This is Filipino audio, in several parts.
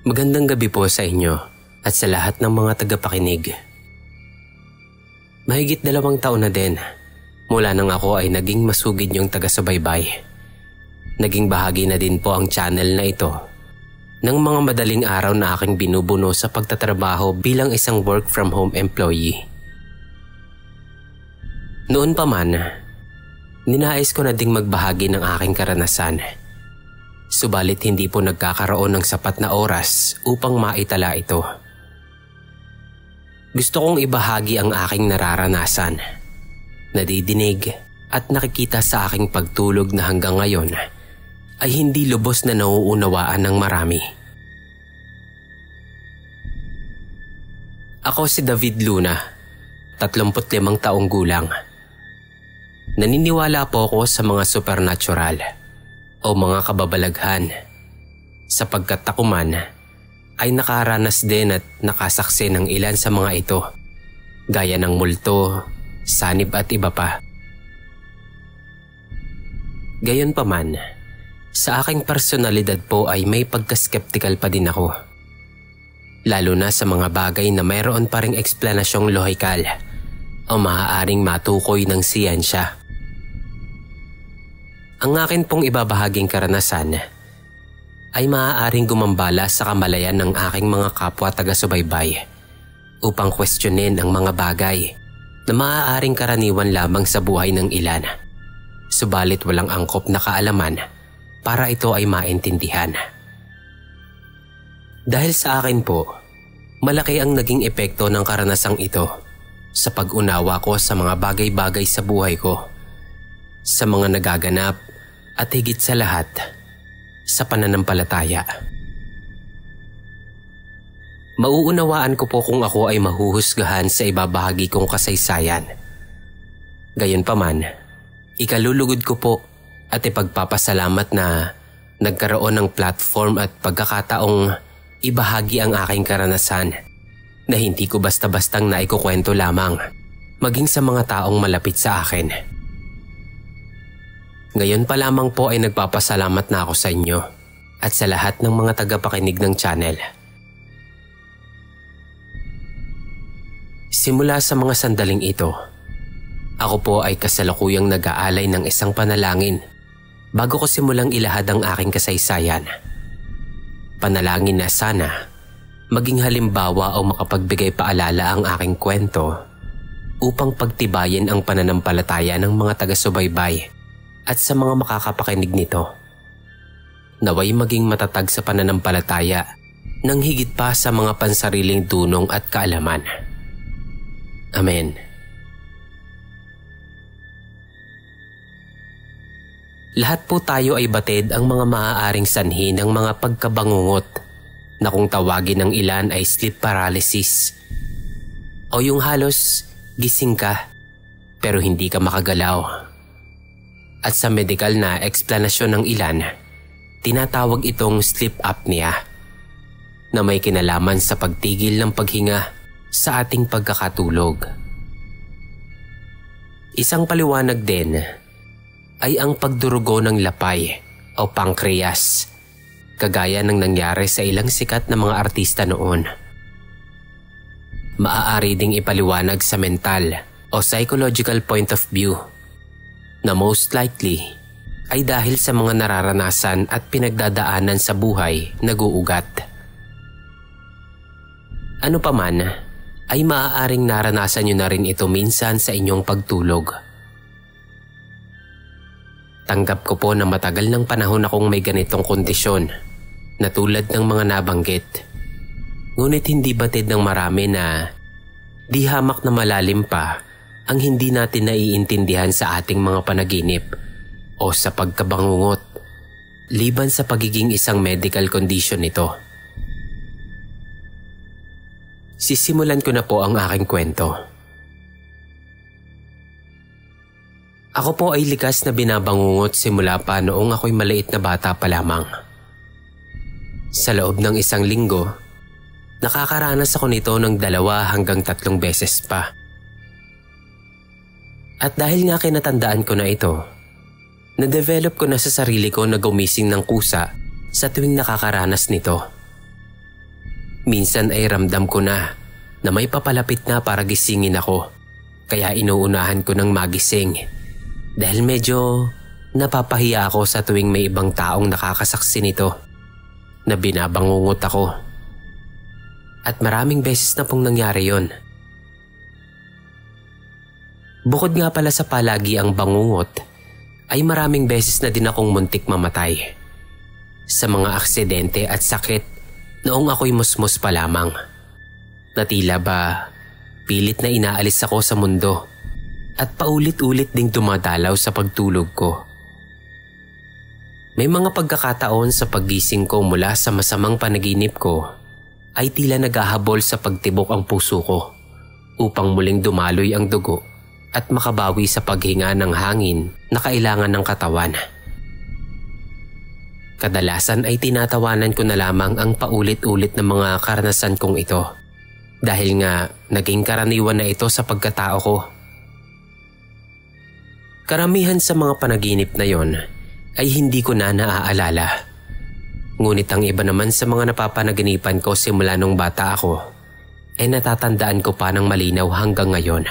Magandang gabi po sa inyo at sa lahat ng mga tagapakinig. Mahigit 2 taon na din mula nang ako ay naging masugid yung taga-subaybay. Naging bahagi na din po ang channel na ito ng mga madaling araw na aking binubuno sa pagtatrabaho bilang isang work from home employee. Noon pa man, ninais ko na ding magbahagi ng aking karanasan. Subalit hindi po nagkakaroon ng sapat na oras upang maitala ito. Gusto kong ibahagi ang aking nararanasan, nadidinig at nakikita sa aking pagtulog na hanggang ngayon ay hindi lubos na nauunawaan ng marami. Ako si David Luna, 35 taong gulang. Naniniwala po ako sa mga supernatural o mga kababalaghan, sapagkat ako man ay nakaranas din at nakasaksi ng ilan sa mga ito, gaya ng multo, sanib at iba pa. Gayunpaman, sa aking personalidad po ay may pagka-skeptical pa din ako, lalo na sa mga bagay na mayroon pa ring eksplanasyong lohikal o maaaring matukoy ng siyensya. Ang akin pong ibabahaging karanasan ay maaaring gumambala sa kamalayan ng aking mga kapwa taga-subaybay upang questionin ang mga bagay na maaaring karaniwan lamang sa buhay ng ilan, subalit walang angkop na kaalaman para ito ay maintindihan. Dahil sa akin po, malaki ang naging epekto ng karanasang ito sa pag-unawa ko sa mga bagay-bagay sa buhay ko, sa mga nagaganap at higit sa lahat, sa pananampalataya. Mauunawaan ko po kung ako ay mahuhusgahan sa ibabahagi kong kasaysayan. Gayunpaman, ikalulugod ko po at ipagpapasalamat na nagkaroon ng platform at pagkakataong ibahagi ang aking karanasan na hindi ko basta-bastang naikukwento lamang, maging sa mga taong malapit sa akin. Ngayon pa lamang po ay nagpapasalamat na ako sa inyo at sa lahat ng mga tagapakinig ng channel. Simula sa mga sandaling ito, ako po ay kasalukuyang nag-aalay ng isang panalangin bago ko simulang ilahad ang aking kasaysayan. Panalangin na sana maging halimbawa o makapagbigay paalala ang aking kwento upang pagtibayin ang pananampalataya ng mga taga-subaybay at sa mga makakapakinig nito. Naway maging matatag sa pananampalataya nang higit pa sa mga pansariling dunong at kaalaman. Amen. Lahat po tayo ay batid ang mga maaaring sanhi ng mga pagkabangungot na kung tawagin ng ilan ay sleep paralysis o yung halos gising ka pero hindi ka makagalaw. At sa medikal na eksplanasyon ng ilan, tinatawag itong sleep apnea na may kinalaman sa pagtigil ng paghinga sa ating pagkakatulog. Isang paliwanag din ay ang pagdurugo ng lapay o pancreas, kagaya ng nangyari sa ilang sikat na mga artista noon. Maaari ding ipaliwanag sa mental o psychological point of view na most likely ay dahil sa mga nararanasan at pinagdadaanan sa buhay na guugat. Ano pa man, ay maaaring naranasan nyo na rin ito minsan sa inyong pagtulog. Tanggap ko po na matagal ng panahon akong may ganitong kondisyon na tulad ng mga nabanggit. Ngunit hindi batid ng marami na di hamak na malalim pa ang hindi natin naiintindihan sa ating mga panaginip o sa pagkabangungot, liban sa pagiging isang medical condition nito. Sisimulan ko na po ang aking kwento. Ako po ay likas na binabangungot simula pa noong ako'y maliit na bata pa lamang. Sa loob ng 1 linggo, nakakaranas ako nito ng 2 hanggang 3 beses pa. At dahil nga kinatandaan ko na ito, na-develop ko na sa sarili ko na gumising ng kusa sa tuwing nakakaranas nito. Minsan ay ramdam ko na may papalapit na para gisingin ako, kaya inuunahan ko ng magising dahil medyo napapahiya ako sa tuwing may ibang taong nakakasaksi nito na binabangungot ako. At maraming beses na pong nangyari yon. Bukod nga pala sa palagi ang bangungot, ay maraming beses na din akong muntik mamatay sa mga aksidente at sakit noong ako'y musmus pa lamang. Na tila ba pilit na inaalis ako sa mundo at paulit-ulit ding dumadalaw sa pagtulog ko. May mga pagkakataon sa paggising ko mula sa masamang panaginip ko ay tila naghahabol sa pagtibok ang puso ko upang muling dumaloy ang dugo at makabawi sa paghinga ng hangin na kailangan ng katawan. Kadalasan ay tinatawanan ko na lamang ang paulit-ulit na mga karanasan kong ito dahil nga naging karaniwan na ito sa pagkatao ko. Karamihan sa mga panaginip na yon ay hindi ko na naaalala. Ngunit ang iba naman sa mga napapanaginipan ko simula nung bata ako ay natatandaan ko pa ng malinaw hanggang ngayon.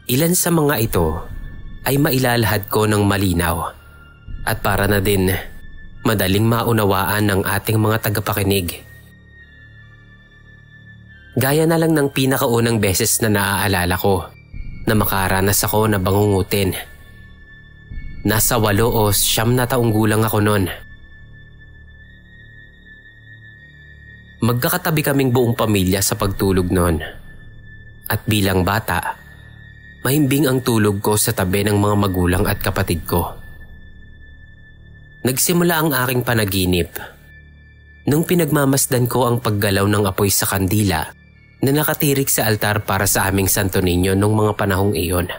Ilan sa mga ito ay mailalahad ko ng malinaw at para na din madaling maunawaan ng ating mga tagapakinig. Gaya na lang ng pinakaunang beses na naaalala ko na makaranas ako na bangungutin. Nasa 8 o 9 na taong gulang ako noon. Magkakatabi kaming buong pamilya sa pagtulog noon. At bilang bata, mahimbing ang tulog ko sa tabi ng mga magulang at kapatid ko. Nagsimula ang aking panaginip nung pinagmamasdan ko ang paggalaw ng apoy sa kandila na nakatirik sa altar para sa aming Santo Niño nung mga panahong iyon.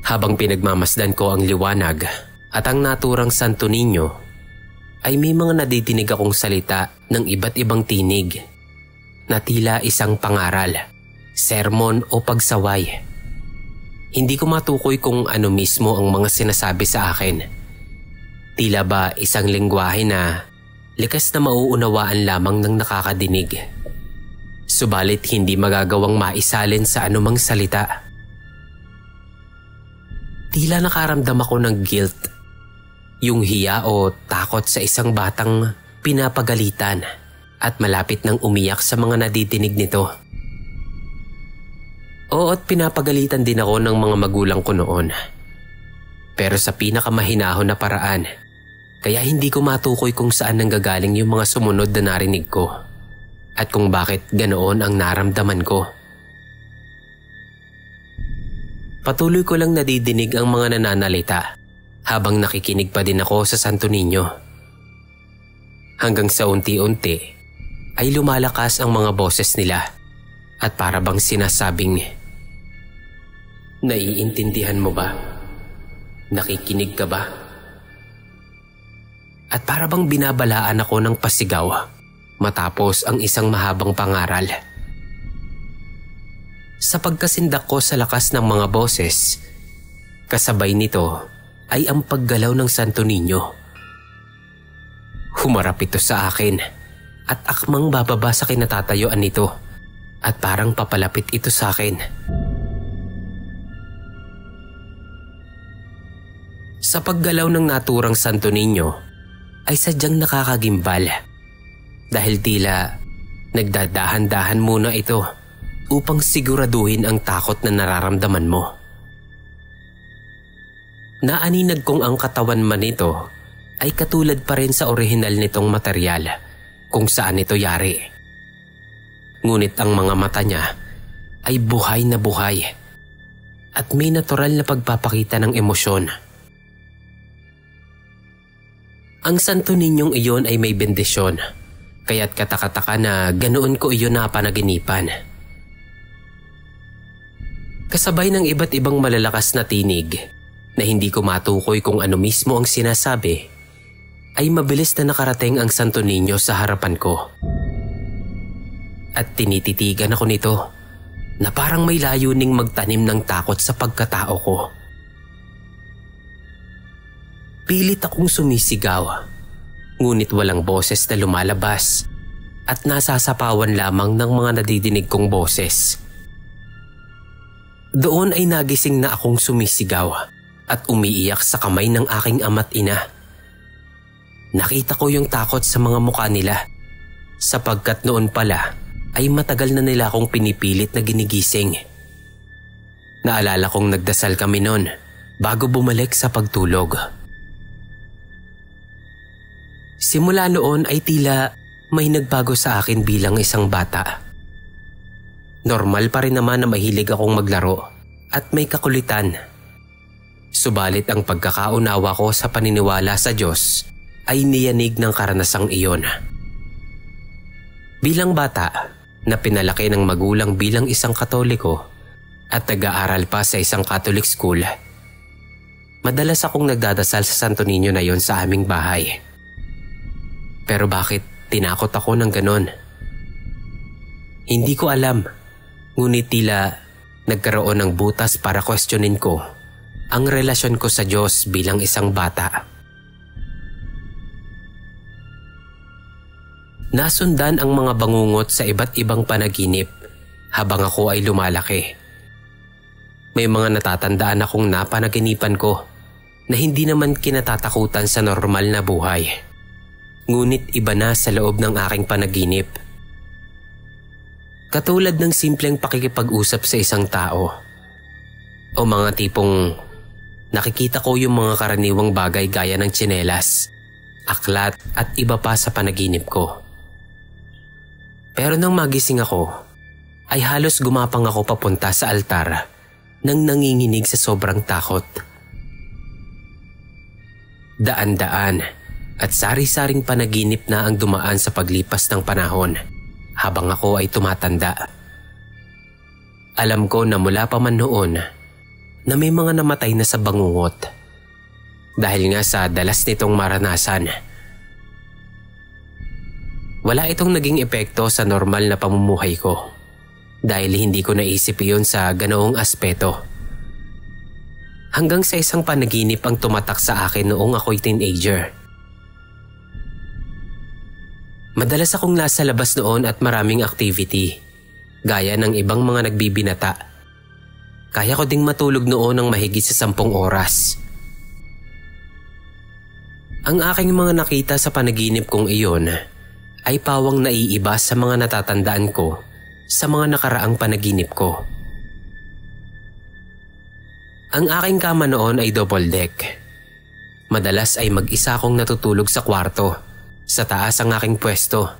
Habang pinagmamasdan ko ang liwanag at ang naturang Santo Niño, ay may mga nadidinig akong salita ng iba't ibang tinig na tila isang pangaral, sermon o pagsaway. Hindi ko matukoy kung ano mismo ang mga sinasabi sa akin. Tila ba isang lengguwahe na likas na mauunawaan lamang ng nakakadinig. Subalit hindi magagawang maisalin sa anumang salita. Tila nakaramdam ako ng guilt, yung hiya o takot sa isang batang pinapagalitan at malapit nang umiyak sa mga nadidinig nito. Oo, at pinapagalitan din ako ng mga magulang ko noon. Pero sa pinakamahinahon na paraan, kaya hindi ko matukoy kung saan nanggagaling yung mga sumunod na narinig ko at kung bakit ganoon ang naramdaman ko. Patuloy ko lang nadidinig ang mga nananalita habang nakikinig pa din ako sa Santo Niño. Hanggang sa unti-unti ay lumalakas ang mga boses nila at para bang sinasabing, "Naiintindihan mo ba? Nakikinig ka ba?" At para bang binabalaan ako ng pasigaw matapos ang isang mahabang pangaral. Sa pagkasindak ko sa lakas ng mga boses, kasabay nito ay ang paggalaw ng Santo Niño. Humarap ito sa akin at akmang bababa sa kinatatayuan nito at parang papalapit ito sa akin. Sa paggalaw ng naturang Santo Niño ay sadyang nakakagimbal dahil tila nagdadahan-dahan muna ito upang siguraduhin ang takot na nararamdaman mo. Naaninag kong ang katawan man nito ay katulad pa rin sa orihinal nitong material kung saan ito yari. Ngunit ang mga mata niya ay buhay na buhay at may natural na pagpapakita ng emosyon. Ang Santo Niñong iyon ay may bendisyon, kaya't katakataka na ganoon ko iyon napanaginipan. Kasabay ng iba't ibang malalakas na tinig na hindi ko matukoy kung ano mismo ang sinasabi, ay mabilis na nakarating ang Santo Niño sa harapan ko. At tinititigan ako nito na parang may layuning magtanim ng takot sa pagkatao ko. Pilit akong sumisigaw, ngunit walang boses na lumalabas at nasasapawan lamang ng mga nadidinig kong boses. Doon ay nagising na akong sumisigaw at umiiyak sa kamay ng aking ama't ina. Nakita ko yung takot sa mga mukha nila sapagkat noon pala ay matagal na nila akong pinipilit na ginigising. Naalala kong nagdasal kami noon bago bumalik sa pagtulog. Simula noon ay tila may nagbago sa akin bilang isang bata. Normal pa rin naman na mahilig akong maglaro at may kakulitan. Subalit ang pagkakaunawa ko sa paniniwala sa Diyos ay niyanig ng karanasang iyon. Bilang bata na pinalaki ng magulang bilang isang Katoliko at nag-aaral pa sa isang Catholic school, madalas akong nagdadasal sa Santo Niño na yon sa aming bahay. Pero bakit tinakot ako ng ganon? Hindi ko alam, ngunit tila nagkaroon ng butas para questionin ko ang relasyon ko sa Diyos bilang isang bata. Nasundan ang mga bangungot sa iba't ibang panaginip habang ako ay lumalaki. May mga natatandaan akong napanaginipan ko na hindi naman kinatatakutan sa normal na buhay. Ngunit iba na sa loob ng aking panaginip. Katulad ng simpleng pakikipag-usap sa isang tao. O mga tipong nakikita ko yung mga karaniwang bagay gaya ng tsinelas, aklat at iba pa sa panaginip ko. Pero nang magising ako, ay halos gumapang ako papunta sa altar nang nanginginig sa sobrang takot. Daan-daan at sari-saring panaginip na ang dumaan sa paglipas ng panahon habang ako ay tumatanda. Alam ko na mula pa man noon na may mga namatay na sa bangungot dahil nga sa dalas nitong maranasan. Wala itong naging epekto sa normal na pamumuhay ko dahil hindi ko naisip iyon sa ganoong aspeto. Hanggang sa isang panaginip ang tumatak sa akin noong ako'y teenager. Madalas akong nasa labas noon at maraming activity, gaya ng ibang mga nagbibinata. Kaya ko ding matulog noon ng mahigit sa 10 oras. Ang aking mga nakita sa panaginip kong iyon ay pawang naiiba sa mga natatandaan ko sa mga nakaraang panaginip ko. Ang aking kama noon ay double deck. Madalas ay mag-isa akong natutulog sa kwarto. Sa taas ang aking pwesto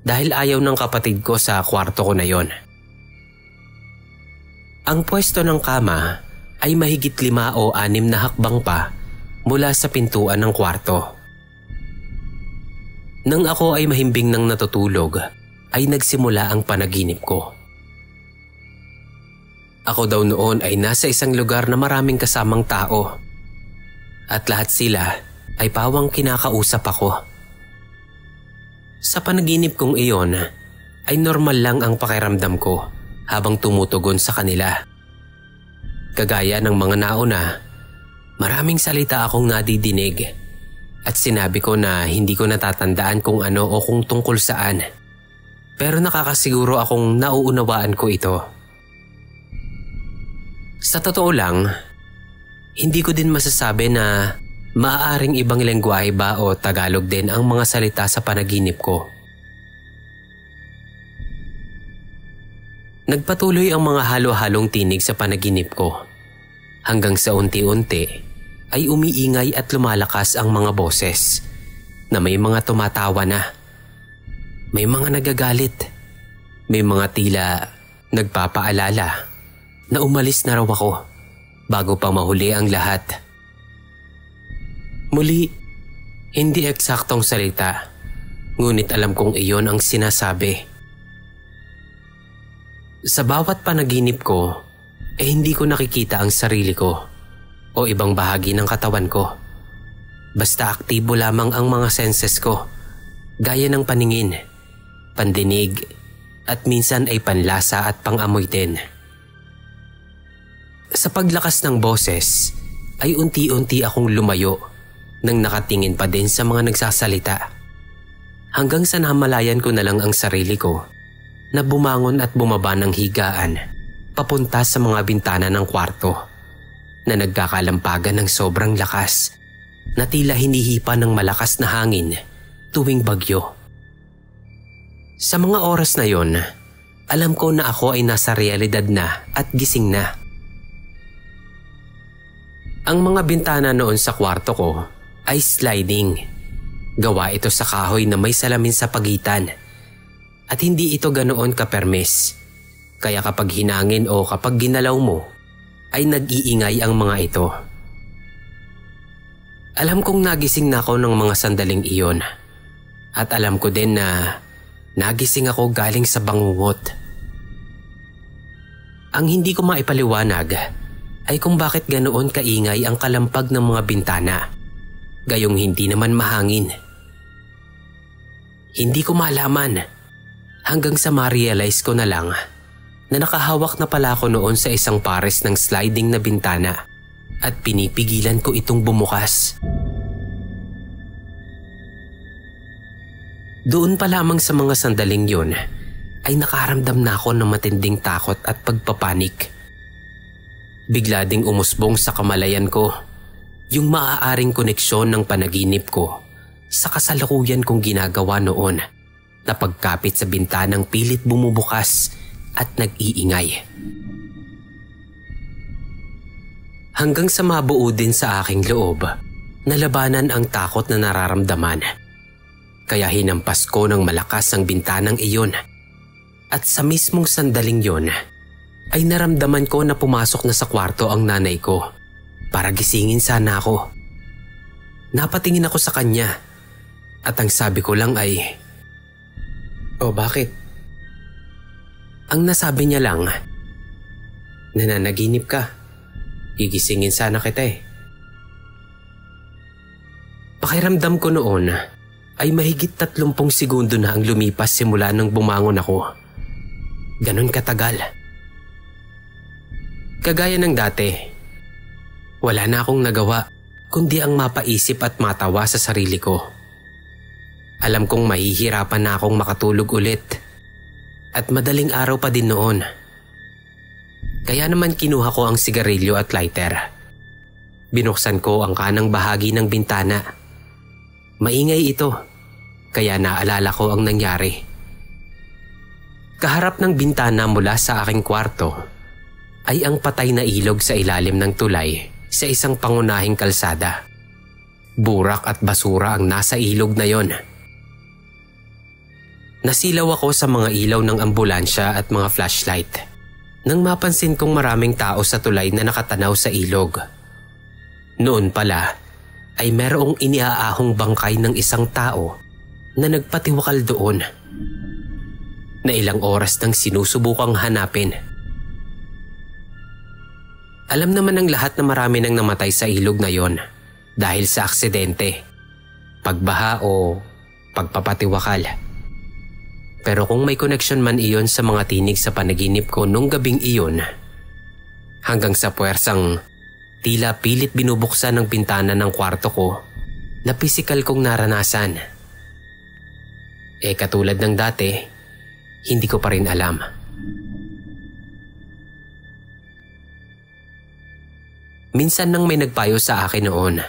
dahil ayaw ng kapatid ko sa kwarto ko na yon. Ang pwesto ng kama ay mahigit 5 o 6 na hakbang pa mula sa pintuan ng kwarto. Nang ako ay mahimbing nang natutulog, ay nagsimula ang panaginip ko. Ako daw noon ay nasa isang lugar na maraming kasamang tao. At lahat sila ay pawang kinakausap ako. Sa panaginip kong iyon, ay normal lang ang pakiramdam ko habang tumutugon sa kanila. Kagaya ng mga nauna, maraming salita akong nadidinig. At sinabi ko na hindi ko natatandaan kung ano o kung tungkol saan. Pero nakakasiguro akong nauunawaan ko ito. Sa totoo lang, hindi ko din masasabi na maaaring ibang lengguwahe ba o Tagalog din ang mga salita sa panaginip ko. Nagpatuloy ang mga halo-halong tinig sa panaginip ko. Hanggang sa unti-unti ay umiingay at lumalakas ang mga boses na may mga tumatawa na. May mga nagagalit. May mga tila nagpapaalala na umalis na raw ako bago pa mahuli ang lahat. Muli, hindi eksaktong salita, ngunit alam kong iyon ang sinasabi. Sa bawat panaginip ko, hindi ko nakikita ang sarili ko o ibang bahagi ng katawan ko. Basta aktibo lamang ang mga senses ko, gaya ng paningin, pandinig, at minsan ay panlasa at pangamoy din. Sa paglakas ng boses, ay unti-unti akong lumayo nang nakatingin pa din sa mga nagsasalita. Hanggang sa namalayan ko na lang ang sarili ko na bumangon at bumaba ng higaan papunta sa mga bintana ng kwarto na nagkakalampagan ng sobrang lakas na tila hinihipa ng malakas na hangin tuwing bagyo. Sa mga oras na yon, alam ko na ako ay nasa realidad na at gising na. Ang mga bintana noon sa kwarto ko ay sliding. Gawa ito sa kahoy na may salamin sa pagitan at hindi ito ganoon kapermis. Kaya kapag hinangin o kapag ginalaw mo ay nag-iingay ang mga ito. Alam kong nagising na ako ng mga sandaling iyon at alam ko din na nagising ako galing sa bangungot. Ang hindi ko maipaliwanag ay kung bakit ganoon kaingay ang kalampag ng mga bintana, gayong hindi naman mahangin. Hindi ko malaman hanggang sa ma-realize ko na lang na nakahawak na pala ako noon sa isang pares ng sliding na bintana at pinipigilan ko itong bumukas. Doon pa lamang sa mga sandaling yun ay nakaramdam na ako ng matinding takot at pagpapanik. Bigla ding umusbong sa kamalayan ko yung maaaring koneksyon ng panaginip ko sa kasalukuyan kong ginagawa noon na pagkapit sa bintanang pilit bumubukas at nag-iingay. Hanggang sa mabuo din sa aking loob na labanan ang takot na nararamdaman. Kaya hinampas ko ng malakas ang bintanang iyon at sa mismong sandaling yon ay naramdaman ko na pumasok na sa kwarto ang nanay ko para gisingin sana ako. Napatingin ako sa kanya at ang sabi ko lang ay, "Oh, bakit?" Ang nasabi niya lang, "Nananaginip ka. Gigisingin sana kita eh." Pakiramdam ko noon ay mahigit 30 segundo na ang lumipas simula nang bumangon ako. Ganon katagal. Kagaya ng dati, wala na akong nagawa kundi ang mapaisip at matawa sa sarili ko. Alam kong mahihirapan na akong makatulog ulit at madaling araw pa din noon. Kaya naman kinuha ko ang sigarilyo at lighter. Binuksan ko ang kanang bahagi ng bintana. Maingay ito, kaya naalala ko ang nangyari. Kaharap ng bintana mula sa aking kwarto ay ang patay na ilog sa ilalim ng tulay sa isang pangunahing kalsada. Burak at basura ang nasa ilog na yon. Nasilaw ako sa mga ilaw ng ambulansya at mga flashlight nang mapansin kong maraming tao sa tulay na nakatanaw sa ilog. Noon pala ay merong iniaahong bangkay ng isang tao na nagpatiwakal doon na ilang oras nang sinusubukang hanapin. Alam naman ng lahat na marami nang namatay sa ilog na yon dahil sa aksidente, pagbaha o pagpapatiwakal. Pero kung may connection man iyon sa mga tinig sa panaginip ko nung gabing iyon, hanggang sa puwersang tila pilit binubuksan ng bintana ng kwarto ko na pisikal kong naranasan. Katulad ng dati, hindi ko pa rin alam. Minsan nang may nagpayo sa akin noon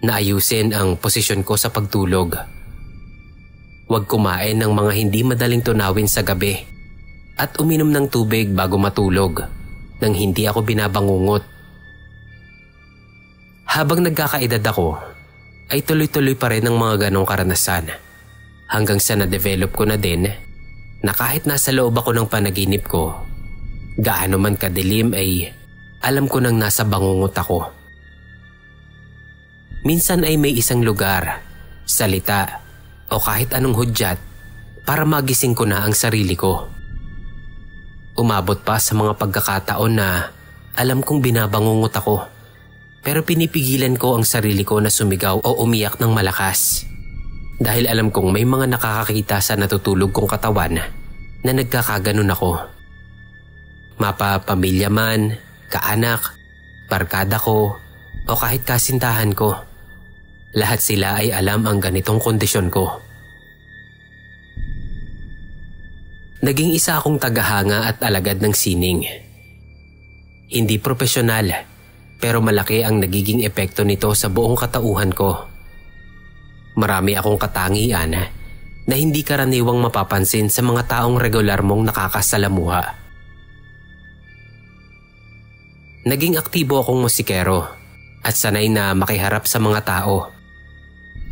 na ayusin ang posisyon ko sa pagtulog. Huwag kumain ng mga hindi madaling tunawin sa gabi at uminom ng tubig bago matulog nang hindi ako binabangungot. Habang nagkakaedad ako, ay tuloy-tuloy pa rin ang mga ganong karanasan hanggang sa na-develop ko na din na kahit nasa loob ako ng panaginip ko, gaano man kadilim ay alam ko nang nasa bangungot ako. Minsan ay may isang lugar, salita, o kahit anong hudyat para magising ko na ang sarili ko. Umabot pa sa mga pagkakataon na alam kong binabangungot ako pero pinipigilan ko ang sarili ko na sumigaw o umiyak ng malakas dahil alam kong may mga nakakakita sa natutulog kong katawan na nagkakaganon ako. Mapapamilya man, kaanak, barkada ko o kahit kasintahan ko. Lahat sila ay alam ang ganitong kondisyon ko. naging isa akong tagahanga at alagad ng sining. Hindi propesyonal, pero malaki ang nagiging epekto nito sa buong katauhan ko. Marami akong katangian na hindi karaniwang mapapansin sa mga taong regular mong nakakasalamuha. Naging aktibo akong musikero at sanay na makiharap sa mga tao.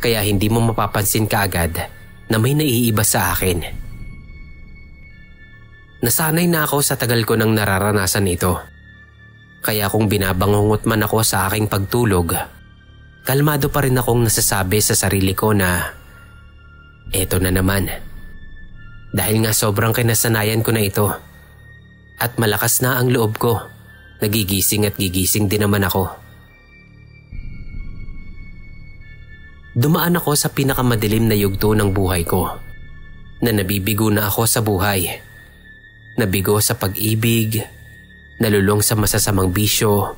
Kaya hindi mo mapapansin kaagad na may naiiba sa akin. Nasanay na ako sa tagal ko nang nararanasan ito. Kaya kung binabangungot man ako sa aking pagtulog, kalmado pa rin akong nasasabi sa sarili ko na eto na naman. Dahil nga sobrang kinasanayan ko na ito at malakas na ang loob ko, nagigising at gigising din naman ako. Dumaan ako sa pinakamadilim na yugto ng buhay ko, na nabibigo na ako sa buhay. Nabigo sa pag-ibig, nalulong sa masasamang bisyo,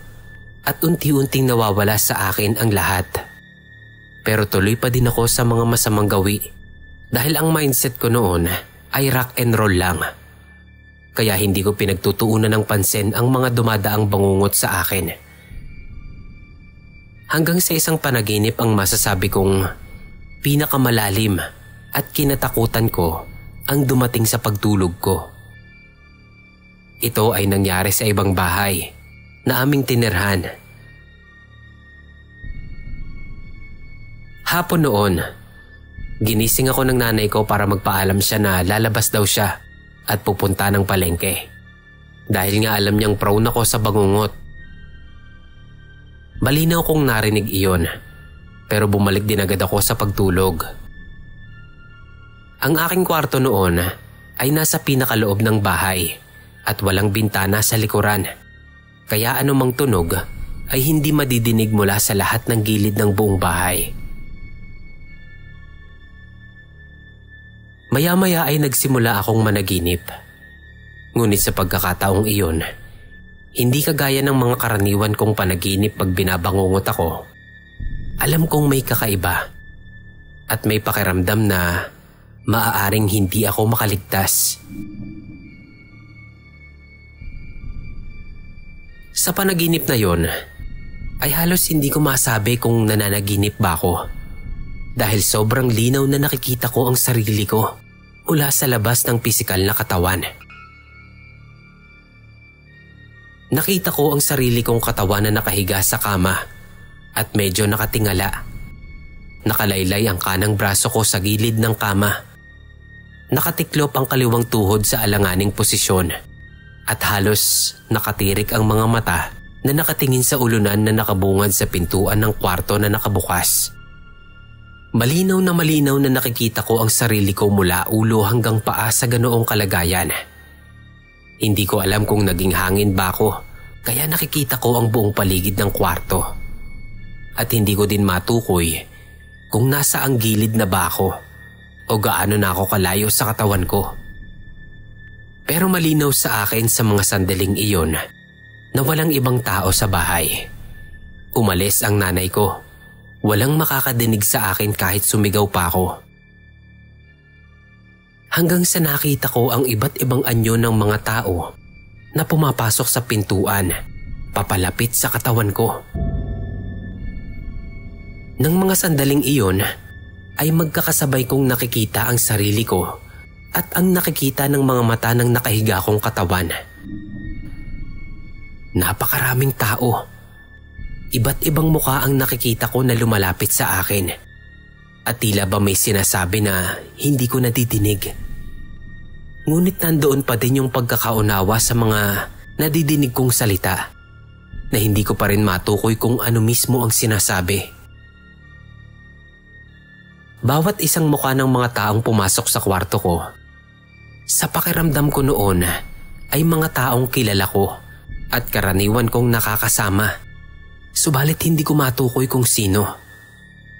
at unti-unting nawawala sa akin ang lahat. Pero tuloy pa din ako sa mga masamang gawi dahil ang mindset ko noon ay rock and roll lang. Kaya hindi ko pinagtutuunan ng pansin ang mga dumadaang bangungot sa akin. Hanggang sa isang panaginip ang masasabi kong pinakamalalim at kinatakutan ko ang dumating sa pagtulog ko. Ito ay nangyari sa ibang bahay na aming tinirhan. Hapon noon, ginising ako ng nanay ko para magpaalam siya na lalabas daw siya at pupunta ng palengke. Dahil nga alam niyang prone ako sa bangungot. Malinaw kong narinig iyon, pero bumalik din agad ako sa pagtulog. Ang aking kwarto noon ay nasa pinakaloob ng bahay at walang bintana sa likuran. Kaya anumang tunog ay hindi madidinig mula sa lahat ng gilid ng buong bahay. Maya-maya ay nagsimula akong managinip. Ngunit sa pagkakataong iyon, hindi kagaya ng mga karaniwan kong panaginip pag binabangungot ako. Alam kong may kakaiba at may pakiramdam na maaaring hindi ako makaligtas. Sa panaginip na yon, ay halos hindi ko masabi kung nananaginip ba ako. Dahil sobrang linaw na nakikita ko ang sarili ko mula sa labas ng pisikal na katawan. Nakita ko ang sarili kong katawan na nakahiga sa kama at medyo nakatingala. Nakalaylay ang kanang braso ko sa gilid ng kama. Nakatiklop ang kaliwang tuhod sa alanganing posisyon at halos nakatirik ang mga mata na nakatingin sa ulunan na nakabungad sa pintuan ng kwarto na nakabukas. Malinaw na nakikita ko ang sarili ko mula ulo hanggang paa sa ganoong kalagayan. Hindi ko alam kung naging hangin ba ako, kaya nakikita ko ang buong paligid ng kwarto. At hindi ko din matukoy kung nasa ang gilid na ba ako o gaano na ako kalayo sa katawan ko. Pero malinaw sa akin sa mga sandaling iyon na walang ibang tao sa bahay. Umalis ang nanay ko. Walang makakadinig sa akin kahit sumigaw pa ako. Hanggang sa nakita ko ang iba't ibang anyo ng mga tao na pumapasok sa pintuan, papalapit sa katawan ko. Nang mga sandaling iyon, ay magkakasabay kong nakikita ang sarili ko at ang nakikita ng mga mata ng nakahiga kong katawan. Napakaraming tao. Iba't ibang mukha ang nakikita ko na lumalapit sa akin. At tila ba may sinasabi na hindi ko nadidinig. Ngunit nandoon pa din yung pagkakaunawa sa mga nadidinig kong salita na hindi ko pa rin matukoy kung ano mismo ang sinasabi. Bawat isang mukha ng mga taong pumasok sa kwarto ko, sa pakiramdam ko noon ay mga taong kilala ko at karaniwan kong nakakasama. Subalit hindi ko matukoy kung sino.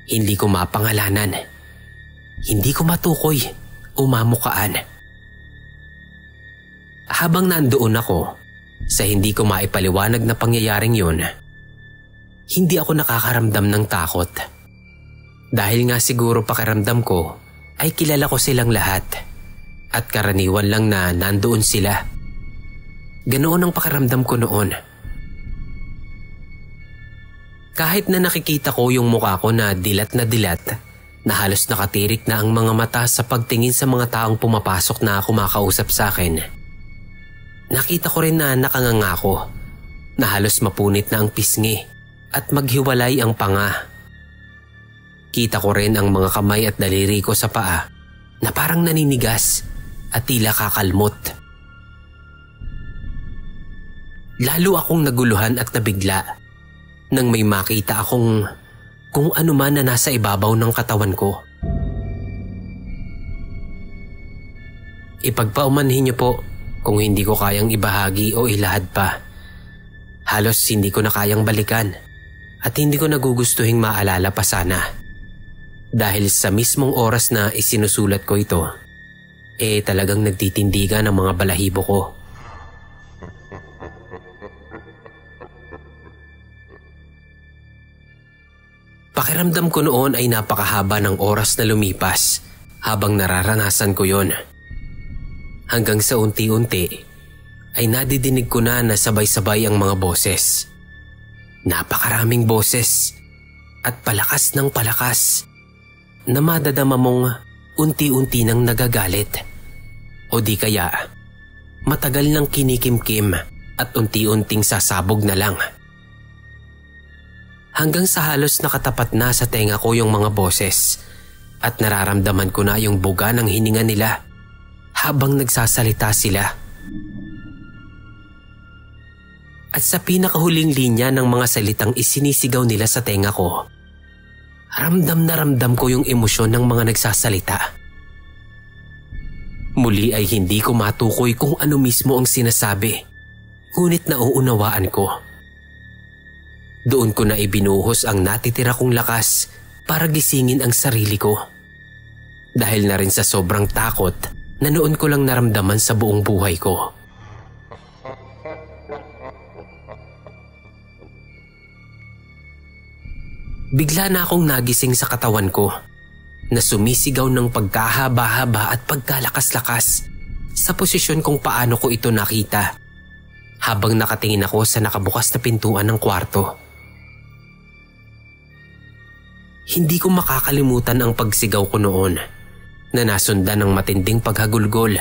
Hindi ko mapangalanan. Hindi ko matukoy o mamukaan. Habang nandoon ako, sa hindi ko maipaliwanag na pangyayaring yun, hindi ako nakakaramdam ng takot. Dahil nga siguro pakiramdam ko ay kilala ko silang lahat. at karaniwan lang na nandoon sila. Ganoon ang pakiramdam ko noon. Kahit na nakikita ko yung mukha ko na dilat, na halos nakatirik na ang mga mata sa pagtingin sa mga taong pumapasok na kumakausap sa akin. Nakita ko rin na nakanganga ko, na halos mapunit na ang pisngi at maghiwalay ang panga. Kita ko rin ang mga kamay at daliri ko sa paa na parang naninigas at tila kakalmot. Lalo akong naguluhan at nabigla nang may makita akong kung ano man na nasa ibabaw ng katawan ko. Ipagpaumanhin niyo po kung hindi ko kayang ibahagi o ilahad pa. Halos hindi ko na kayang balikan at hindi ko nagugustuhing maalala pa sana. Dahil sa mismong oras na isinusulat ko ito, talagang nagtitindigan ang mga balahibo ko. Pakiramdam ko noon ay napakahaba ng oras na lumipas habang nararanasan ko yon. Hanggang sa unti-unti ay nadidinig ko na sabay-sabay ang mga boses. Napakaraming boses at palakas ng palakas na madadama mong unti-unti nang nagagalit o di kaya matagal nang kinikimkim at unti-unting sasabog na lang. Hanggang sa halos nakatapat na sa tenga ko yung mga boses at nararamdaman ko na yung buga ng hininga nila habang nagsasalita sila. At sa pinakahuling linya ng mga salitang isinisigaw nila sa tenga ko, ramdam na ramdam ko yung emosyon ng mga nagsasalita. Muli ay hindi ko matukoy kung ano mismo ang sinasabi, ngunit nauunawaan ko. Doon ko na ibinuhos ang natitira kong lakas para gisingin ang sarili ko. Dahil na rin sa sobrang takot na noon ko lang naramdaman sa buong buhay ko. Bigla na akong nagising sa katawan ko na sumisigaw ng pagkahaba-haba at pagkalakas-lakas sa posisyon kung paano ko ito nakita habang nakatingin ako sa nakabukas na pintuan ng kwarto. Hindi ko makakalimutan ang pagsigaw ko noon na nasundan ng matinding paghagulgol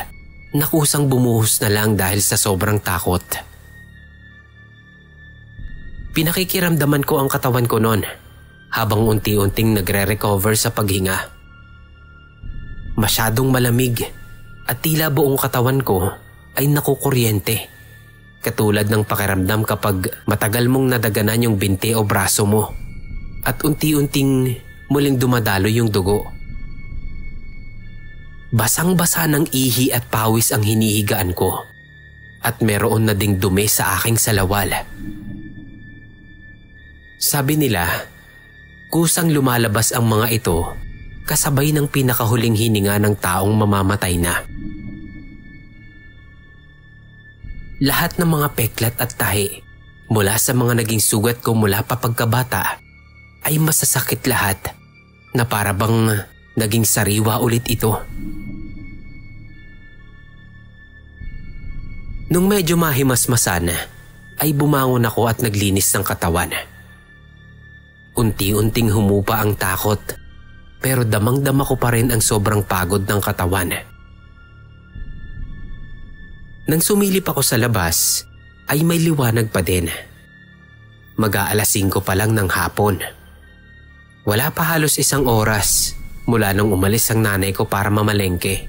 na kusang bumuhos na lang dahil sa sobrang takot. Pinakikiramdaman ko ang katawan ko noon habang unti-unting nagre-recover sa paghinga. Masyadong malamig at tila buong katawan ko ay nakukuryente. Katulad ng pakiramdam kapag matagal mong nadaganan yung binti o braso mo at unti-unting muling dumadalo yung dugo. Basang-basa ng ihi at pawis ang hinihigaan ko at meron na ding dumi sa aking salawal. Sabi nila, kusang lumalabas ang mga ito kasabay ng pinakahuling hininga ng taong mamamatay na. Lahat ng mga peklat at tahi mula sa mga naging sugat ko mula pa pagkabata ay masasakit lahat na para bang naging sariwa ulit ito. Nung medyo mahimasmasan ay bumangon ako at naglinis ng katawan. Unti-unting humupa ang takot pero damang-dama ko pa rin ang sobrang pagod ng katawan. Nang sumilip ako sa labas ay may liwanag pa din. Mag-aalas 5 pa lang ng hapon. Wala pa halos 1 oras mula nung umalis ang nanay ko para mamalengke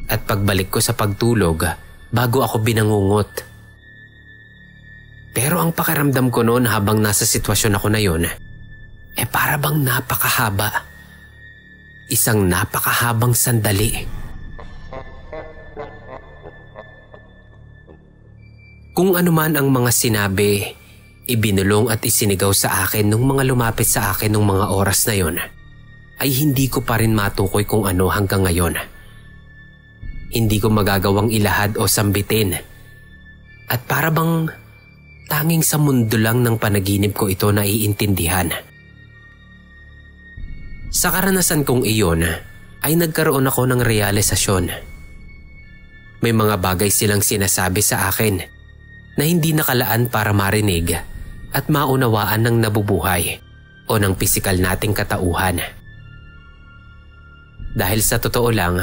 at pagbalik ko sa pagtulog bago ako binangungot. Pero ang pakiramdam ko noon habang nasa sitwasyon ako na yun, para bang napakahaba. Isang napakahabang sandali. Kung ano man ang mga sinabi, ibinulong at isinigaw sa akin nung mga lumapit sa akin nung mga oras na yon, ay hindi ko pa rin matukoy kung ano hanggang ngayon. Hindi ko magagawang ilahad o sambitin. At para bang tanging sa mundo lang ng panaginip ko ito naiintindihan. Sa karanasan kong iyon ay nagkaroon ako ng realisasyon May mga bagay silang sinasabi sa akin na hindi nakalaan para marinig at maunawaan ng nabubuhay o ng pisikal nating katauhan. Dahil sa totoo lang,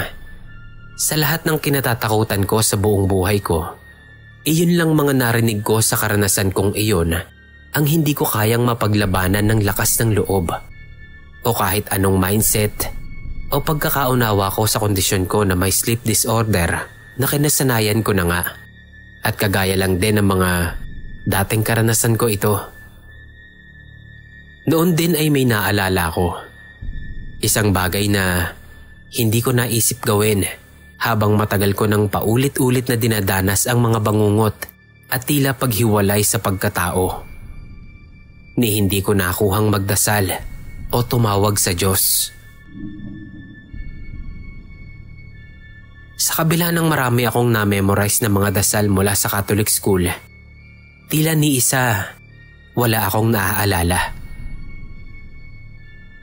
sa lahat ng kinatatakutan ko sa buong buhay ko, iyon lang mga narinig ko sa karanasan kong iyon ang hindi ko kayang mapaglabanan ng lakas ng loob o kahit anong mindset o pagkakaunawa ko sa kondisyon ko na may sleep disorder na kinasanayan ko na nga at kagaya lang din ng mga dating karanasan ko ito. Noon din ay may naalala ko. Isang bagay na hindi ko naisip gawin habang matagal ko nang paulit-ulit na dinadanas ang mga bangungot at tila paghiwalay sa pagkatao. Ni hindi ko nakuhang magdasal o tumawag sa Diyos. Sa kabila ng marami akong na-memorize na mga dasal mula sa Catholic school, tila ni isa wala akong naaalala.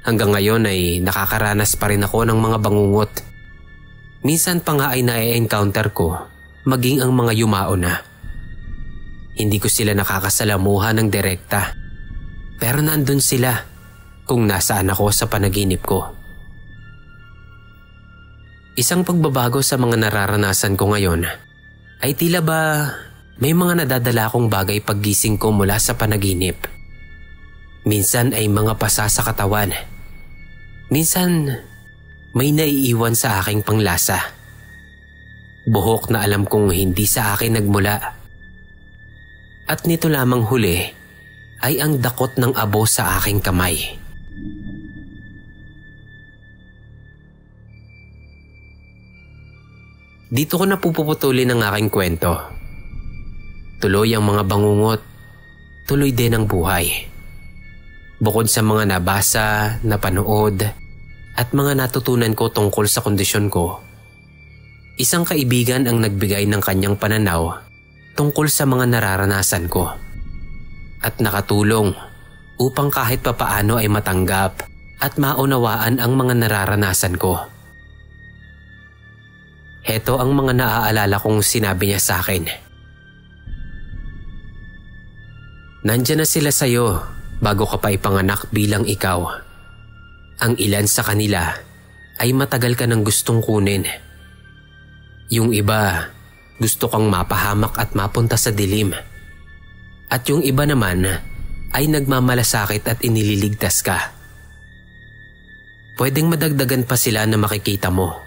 Hanggang ngayon ay nakakaranas pa rin ako ng mga bangungot. Minsan pa nga ay na-encounter ko maging ang mga yumao na. Hindi ko sila nakakasalamuha ng direkta, pero nandun sila kung nasaan ako sa panaginip ko. Isang pagbabago sa mga nararanasan ko ngayon ay tila ba may mga nadadala akong bagay paggising ko mula sa panaginip. Minsan ay mga pasa sa katawan. Minsan may naiiwan sa aking panglasa. Buhok na alam kong hindi sa akin nagmula. At nito lamang huli ay ang dakot ng abo sa aking kamay. Dito ko na pupuputulin ang aking kwento. Tuloy ang mga bangungot, tuloy din ang buhay. Bukod sa mga nabasa, napanood, at mga natutunan ko tungkol sa kondisyon ko, isang kaibigan ang nagbigay ng kanyang pananaw tungkol sa mga nararanasan ko at nakatulong upang kahit papaano ay matanggap at maunawaan ang mga nararanasan ko. Heto ang mga naaalala kong sinabi niya sa akin. Nandiyan na sila sa'yo bago ka pa ipanganak bilang ikaw. Ang ilan sa kanila ay matagal ka nang gustong kunin. Yung iba gusto kang mapahamak at mapunta sa dilim. At yung iba naman ay nagmamalasakit at inililigtas ka. Pwedeng madagdagan pa sila na makikita mo.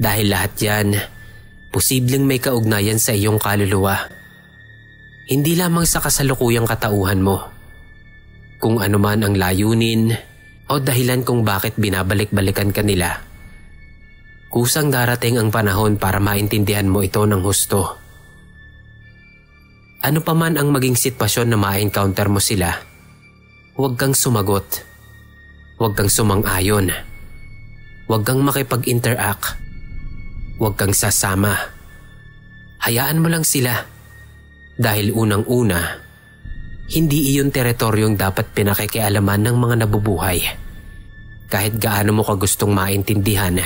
Dahil lahat yan, posibleng may kaugnayan sa iyong kaluluwa. Hindi lamang sa kasalukuyang katauhan mo. Kung ano man ang layunin o dahilan kung bakit binabalik-balikan ka nila, kusang darating ang panahon para maintindihan mo ito ng husto. Ano pa man ang maging sitwasyon na ma-encounter mo sila, huwag kang sumagot. Huwag kang sumang-ayon. Huwag kang makipag-interact. Huwag kang sasama. Hayaan mo lang sila. Dahil unang-una, hindi iyon teritoryong dapat pinakikialaman ng mga nabubuhay. Kahit gaano mo ka gustong maintindihan,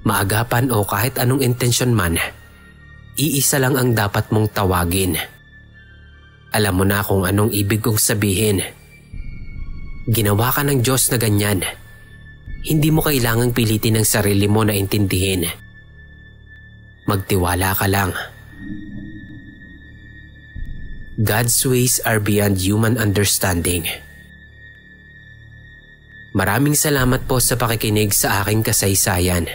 maagapan o kahit anong intensyon man, iisa lang ang dapat mong tawagin. Alam mo na kung anong ibig kong sabihin. Ginawa ka ng Diyos na ganyan. Hindi mo kailangang pilitin ang sarili mo na intindihin. Magtiwala ka lang. God's ways are beyond human understanding. Maraming salamat po sa pakikinig sa aking kasaysayan.